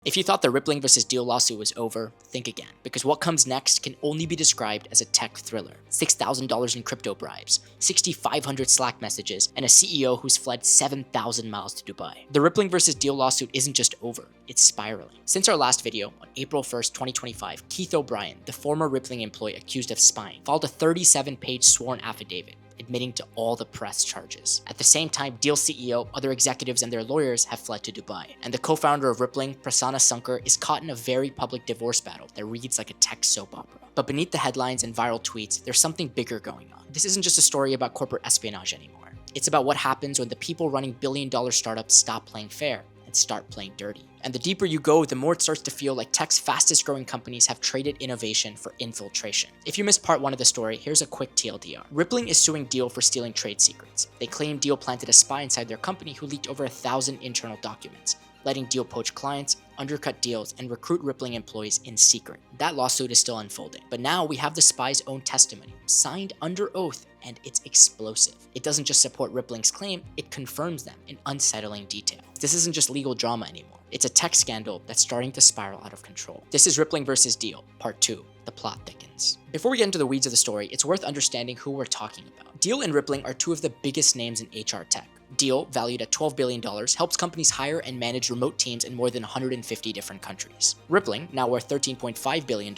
If you thought the Rippling vs. Deel lawsuit was over, think again, because what comes next can only be described as a tech thriller. $6,000 in crypto bribes, 6,500 Slack messages, and a CEO who's fled 7,000 miles to Dubai. The Rippling vs. Deel lawsuit isn't just over, it's spiraling. Since our last video, on April 1st, 2025, Keith O'Brien, the former Rippling employee accused of spying, filed a 37-page sworn affidavit admitting to all the press charges. At the same time, Deel CEO, other executives, and their lawyers have fled to Dubai. And the co-founder of Rippling, Prasanna Sunkar, is caught in a very public divorce battle that reads like a tech soap opera. But beneath the headlines and viral tweets, there's something bigger going on. This isn't just a story about corporate espionage anymore. It's about what happens when the people running billion-dollar startups stop playing fair and start playing dirty. And the deeper you go, the more it starts to feel like tech's fastest growing companies have traded innovation for infiltration. If you missed part 1 of the story, here's a quick TLDR. Rippling is suing Deel for stealing trade secrets. They claim Deel planted a spy inside their company who leaked over 1,000 internal documents, letting Deel poach clients, undercut deals, and recruit Rippling employees in secret. That lawsuit is still unfolding, but now we have the spy's own testimony, signed under oath, and it's explosive. It doesn't just support Rippling's claim, it confirms them in unsettling detail. This isn't just legal drama anymore. It's a tech scandal that's starting to spiral out of control. This is Rippling vs. Deel, Part 2. The plot thickens. Before we get into the weeds of the story, it's worth understanding who we're talking about. Deel and Rippling are two of the biggest names in HR tech. Deel, valued at $12 billion, helps companies hire and manage remote teams in more than 150 different countries. Rippling, now worth $13.5 billion,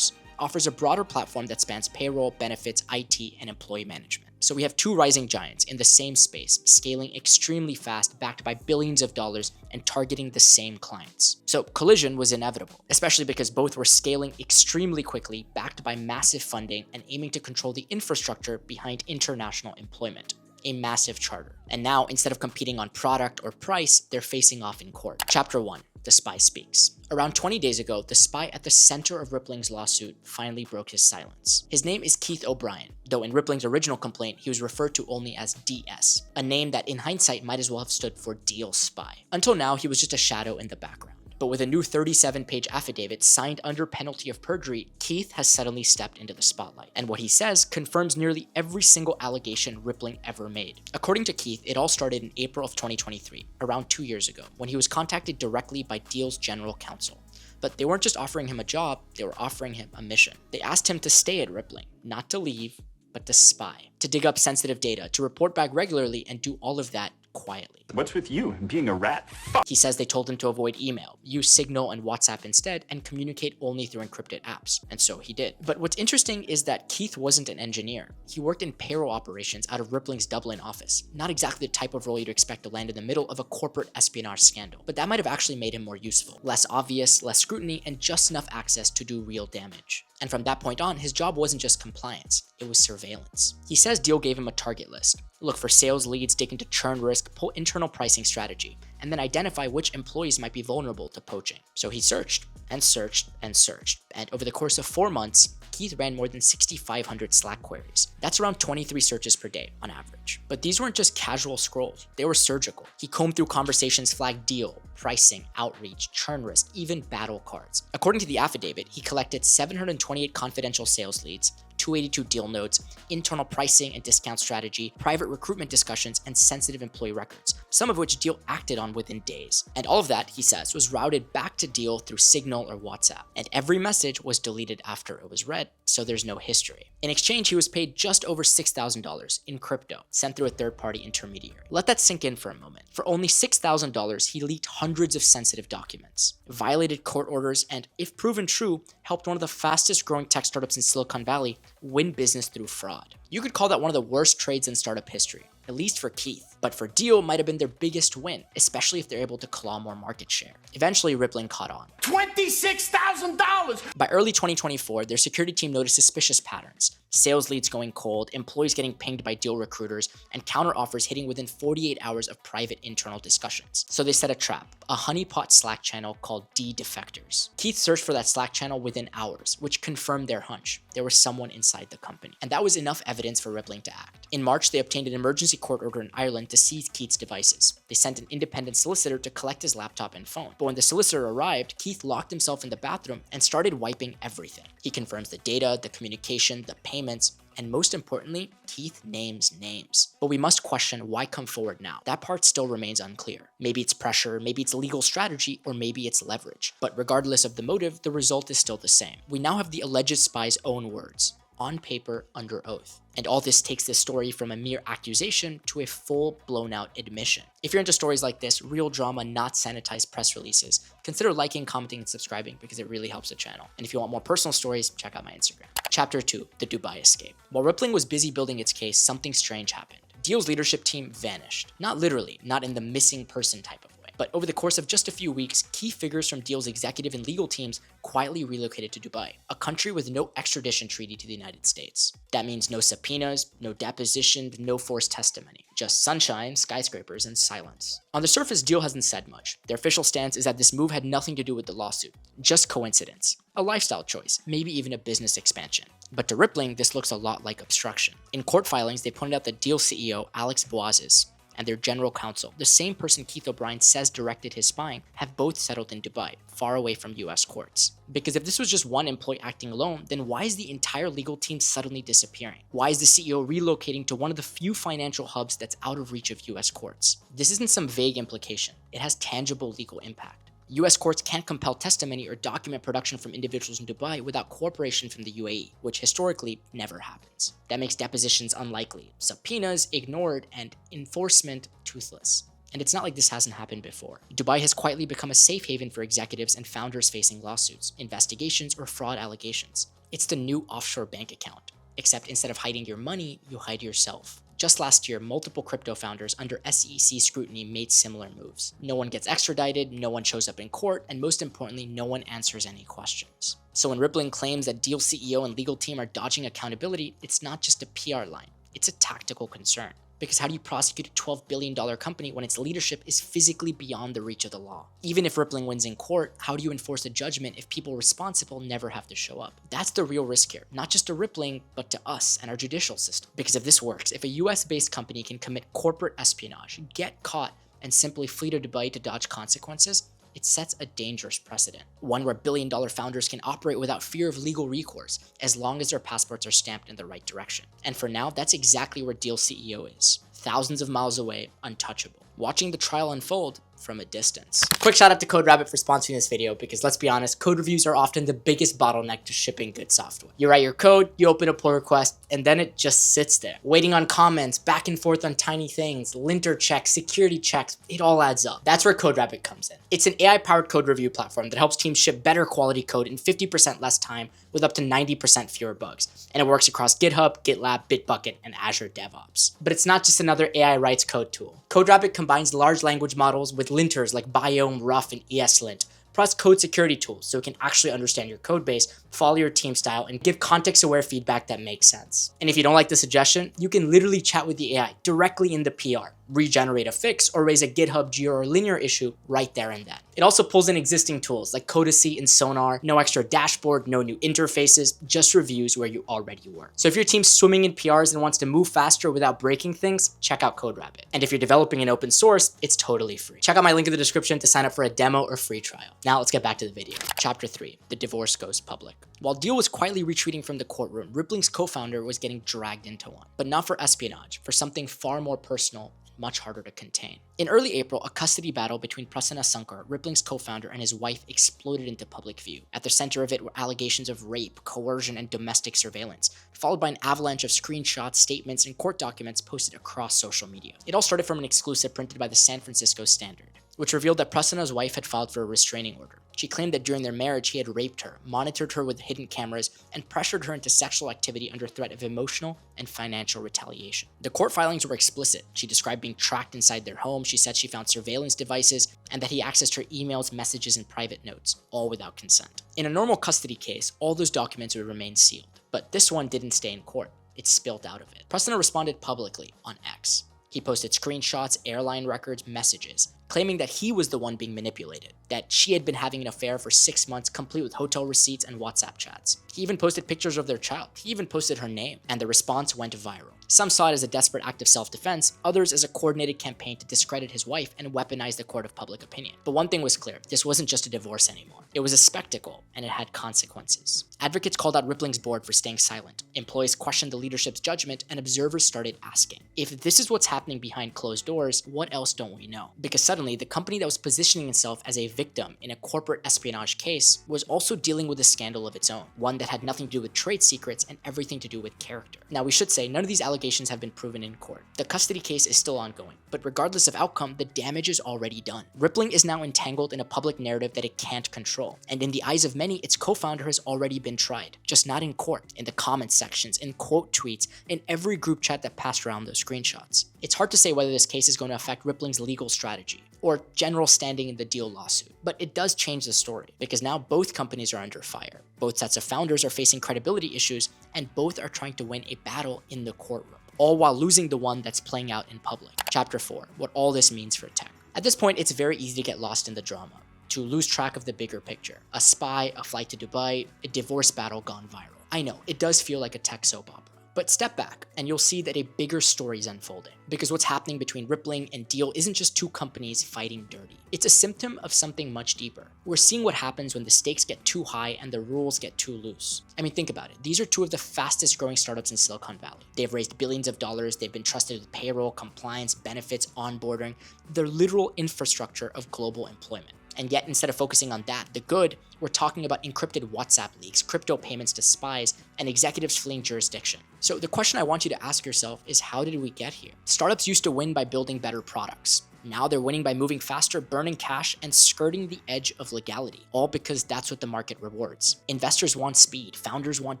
offers a broader platform that spans payroll, benefits, IT, and employee management. So we have two rising giants in the same space, scaling extremely fast, backed by billions of dollars and targeting the same clients. So collision was inevitable, especially because both were scaling extremely quickly, backed by massive funding and aiming to control the infrastructure behind international employment. A massive charter. And now, instead of competing on product or price, they're facing off in court. Chapter 1. The Spy Speaks. Around 20 days ago, the spy at the center of Rippling's lawsuit finally broke his silence. His name is Keith O'Brien, though in Rippling's original complaint, he was referred to only as DS, a name that in hindsight might as well have stood for Deel Spy. Until now, he was just a shadow in the background. But with a new 37-page affidavit signed under penalty of perjury, Keith has suddenly stepped into the spotlight. And what he says confirms nearly every single allegation Rippling ever made. According to Keith, it all started in April of 2023, around 2 years ago, when he was contacted directly by Deel's general counsel. But they weren't just offering him a job, they were offering him a mission. They asked him to stay at Rippling, not to leave, but to spy, to dig up sensitive data, to report back regularly, and do all of that quietly. What's with you and being a rat? Fuck. He says they told him to avoid email, use Signal and WhatsApp instead, and communicate only through encrypted apps. And so he did. But what's interesting is that Keith wasn't an engineer. He worked in payroll operations out of Rippling's Dublin office. Not exactly the type of role you'd expect to land in the middle of a corporate espionage scandal. But that might have actually made him more useful. Less obvious, less scrutiny, and just enough access to do real damage. And from that point on, his job wasn't just compliance, it was surveillance. He says Deel gave him a target list. Look for sales leads, dig into churn risk, pull internal pricing strategy, and then identify which employees might be vulnerable to poaching. So he searched and searched and searched. And over the course of 4 months, Keith ran more than 6,500 Slack queries. That's around 23 searches per day on average. But these weren't just casual scrolls, they were surgical. He combed through conversations flagged Deel, pricing, outreach, churn risk, even battle cards. According to the affidavit, he collected 728 confidential sales leads, 282 deal notes, internal pricing and discount strategy, private recruitment discussions, and sensitive employee records, some of which Deel acted on within days. And all of that, he says, was routed back to Deel through Signal or WhatsApp. And every message was deleted after it was read, so there's no history. In exchange, he was paid just over $6,000 in crypto, sent through a third-party intermediary. Let that sink in for a moment. For only $6,000, he leaked hundreds of sensitive documents, violated court orders, and, if proven true, helped one of the fastest growing tech startups in Silicon Valley win business through fraud. You could call that one of the worst trades in startup history, at least for Keith. But for Deel, might have been their biggest win, especially if they're able to claw more market share. Eventually, Rippling caught on. $26,000! By early 2024, their security team noticed suspicious patterns. Sales leads going cold, employees getting pinged by Deel recruiters, and counteroffers hitting within 48 hours of private internal discussions. So they set a trap, a honeypot Slack channel called D-Defectors. Keith searched for that Slack channel within hours, which confirmed their hunch. There was someone inside the company. And that was enough evidence for Rippling to act. In March, they obtained an emergency court order in Ireland to seize Keith's devices. They sent an independent solicitor to collect his laptop and phone. But when the solicitor arrived, Keith locked himself in the bathroom and started wiping everything. He confirms the data, the communication, the payments, And most importantly, Keith names names. But we must question why come forward now. That part still remains unclear. Maybe it's pressure, maybe it's legal strategy, or maybe it's leverage. But regardless of the motive, the result is still the same. We now have the alleged spy's own words, on paper, under oath. And all this takes this story from a mere accusation to a full blown out admission. If you're into stories like this, real drama, not sanitized press releases, consider liking, commenting, and subscribing because it really helps the channel. And if you want more personal stories, check out my Instagram. Chapter 2, the Dubai escape. While Rippling was busy building its case, something strange happened. Deel's leadership team vanished. Not literally, not in the missing person type of way. But over the course of just a few weeks, key figures from Deel's executive and legal teams quietly relocated to Dubai, a country with no extradition treaty to the United States. That means no subpoenas, no depositions, no forced testimony. Just sunshine, skyscrapers, and silence. On the surface, Deel hasn't said much. Their official stance is that this move had nothing to do with the lawsuit. Just coincidence. A lifestyle choice, maybe even a business expansion. But to Rippling, this looks a lot like obstruction. In court filings, they pointed out that Deel CEO Alex Boazes and their general counsel, the same person Keith O'Brien says directed his spying, have both settled in Dubai, far away from US courts. Because if this was just one employee acting alone, then why is the entire legal team suddenly disappearing? Why is the CEO relocating to one of the few financial hubs that's out of reach of US courts? This isn't some vague implication. It has tangible legal impact. US courts can't compel testimony or document production from individuals in Dubai without cooperation from the UAE, which historically never happens. That makes depositions unlikely, subpoenas ignored, and enforcement toothless. And it's not like this hasn't happened before. Dubai has quietly become a safe haven for executives and founders facing lawsuits, investigations, or fraud allegations. It's the new offshore bank account. Except instead of hiding your money, you hide yourself. Just last year, multiple crypto founders under SEC scrutiny made similar moves. No one gets extradited, no one shows up in court, and most importantly, no one answers any questions. So when Rippling claims that Deel CEO and legal team are dodging accountability, it's not just a PR line, it's a tactical concern. Because how do you prosecute a $12 billion company when its leadership is physically beyond the reach of the law? Even if Rippling wins in court, how do you enforce a judgment if people responsible never have to show up? That's the real risk here, not just to Rippling, but to us and our judicial system. Because if this works, if a US-based company can commit corporate espionage, get caught, and simply flee to Dubai to dodge consequences, it sets a dangerous precedent. One where billion-dollar founders can operate without fear of legal recourse, as long as their passports are stamped in the right direction. And for now, that's exactly where Deel CEO is. Thousands of miles away, untouchable. Watching the trial unfold from a distance. Quick shout out to CodeRabbit for sponsoring this video because let's be honest, code reviews are often the biggest bottleneck to shipping good software. You write your code, you open a pull request, and then it just sits there, waiting on comments, back and forth on tiny things, linter checks, security checks, it all adds up. That's where CodeRabbit comes in. It's an AI-powered code review platform that helps teams ship better quality code in 50% less time with up to 90% fewer bugs. And it works across GitHub, GitLab, Bitbucket, and Azure DevOps. But it's not just another AI writes code tool. CodeRabbit combines large language models with linters like Biome, Rough, and ESLint, plus code security tools so it can actually understand your code base, follow your team style, and give context-aware feedback that makes sense. And if you don't like the suggestion, you can literally chat with the AI directly in the PR, regenerate a fix, or raise a GitHub, Jira, or Linear issue right there and then. It also pulls in existing tools like Codacy and Sonar, no extra dashboard, no new interfaces, just reviews where you already were. So if your team's swimming in PRs and wants to move faster without breaking things, check out CodeRabbit. And if you're developing in open source, it's totally free. Check out my link in the description to sign up for a demo or free trial. Now let's get back to the video. Chapter 3, the divorce goes public. While Deel was quietly retreating from the courtroom, Rippling's co-founder was getting dragged into one. But not for espionage, for something far more personal, much harder to contain. In early April, a custody battle between Prasanna Sankar, Rippling's co-founder, and his wife exploded into public view. At the center of it were allegations of rape, coercion, and domestic surveillance, followed by an avalanche of screenshots, statements, and court documents posted across social media. It all started from an exclusive printed by the San Francisco Standard, which revealed that Prasanna's wife had filed for a restraining order. She claimed that during their marriage he had raped her, monitored her with hidden cameras, and pressured her into sexual activity under threat of emotional and financial retaliation. The court filings were explicit. She described being tracked inside their home, she said she found surveillance devices, and that he accessed her emails, messages, and private notes, all without consent. In a normal custody case, all those documents would remain sealed, but this one didn't stay in court. It spilled out of it. Prasanna responded publicly on X. He posted screenshots, airline records, messages, claiming that he was the one being manipulated, that she had been having an affair for 6 months, complete with hotel receipts and WhatsApp chats. He even posted pictures of their child. He even posted her name, and the response went viral. Some saw it as a desperate act of self-defense, others as a coordinated campaign to discredit his wife and weaponize the court of public opinion. But one thing was clear, this wasn't just a divorce anymore. It was a spectacle, and it had consequences. Advocates called out Rippling's board for staying silent. Employees questioned the leadership's judgment, and observers started asking, if this is what's happening behind closed doors, what else don't we know? Because suddenly, the company that was positioning itself as a victim in a corporate espionage case was also dealing with a scandal of its own, one that had nothing to do with trade secrets and everything to do with character. Now, we should say none of these allegations have been proven in court. The custody case is still ongoing, but regardless of outcome, the damage is already done. Rippling is now entangled in a public narrative that it can't control, and in the eyes of many, its co-founder has already been tried, just not in court, in the comment sections, in quote tweets, in every group chat that passed around those screenshots. It's hard to say whether this case is going to affect Rippling's legal strategy or general standing in the Deel lawsuit, but it does change the story because now both companies are under fire. Both sets of founders are facing credibility issues, and both are trying to win a battle in the courtroom, all while losing the one that's playing out in public. Chapter 4, what all this means for tech. At this point, it's very easy to get lost in the drama, to lose track of the bigger picture. A spy, a flight to Dubai, a divorce battle gone viral. I know, it does feel like a tech soap opera. But step back, and you'll see that a bigger story is unfolding. Because what's happening between Rippling and Deel isn't just two companies fighting dirty. It's a symptom of something much deeper. We're seeing what happens when the stakes get too high and the rules get too loose. I mean, think about it. These are two of the fastest growing startups in Silicon Valley. They've raised billions of dollars. They've been trusted with payroll, compliance, benefits, onboarding, the literal infrastructure of global employment. And yet, instead of focusing on that, the good, we're talking about encrypted WhatsApp leaks, crypto payments to spies, and executives fleeing jurisdiction. So the question I want you to ask yourself is, how did we get here? Startups used to win by building better products. Now they're winning by moving faster, burning cash, and skirting the edge of legality, all because that's what the market rewards. Investors want speed, founders want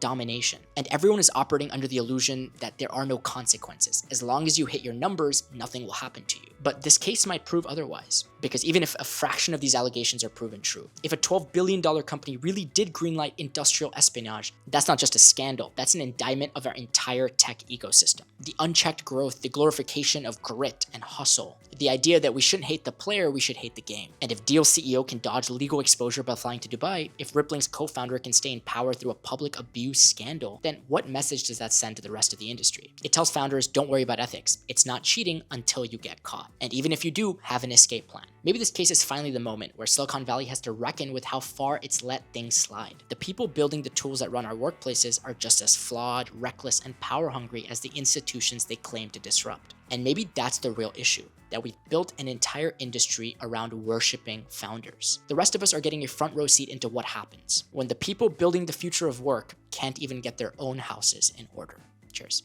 domination, and everyone is operating under the illusion that there are no consequences. As long as you hit your numbers, nothing will happen to you. But this case might prove otherwise, because even if a fraction of these allegations are proven true, if a $12 billion company really did greenlight industrial espionage, that's not just a scandal, that's an indictment of our entire tech ecosystem. The unchecked growth, the glorification of grit and hustle, the idea that we shouldn't hate the player, we should hate the game. And if Deel CEO can dodge legal exposure by flying to Dubai, if Rippling's co-founder can stay in power through a public abuse scandal, then what message does that send to the rest of the industry? It tells founders, don't worry about ethics. It's not cheating until you get caught. And even if you do, have an escape plan. Maybe this case is finally the moment where Silicon Valley has to reckon with how far it's let things slide. The people building the tools that run our workplaces are just as flawed, reckless, and power hungry as the institutions they claim to disrupt. And maybe that's the real issue, that we've built an entire industry around worshiping founders. The rest of us are getting a front row seat into what happens when the people building the future of work can't even get their own houses in order. Cheers.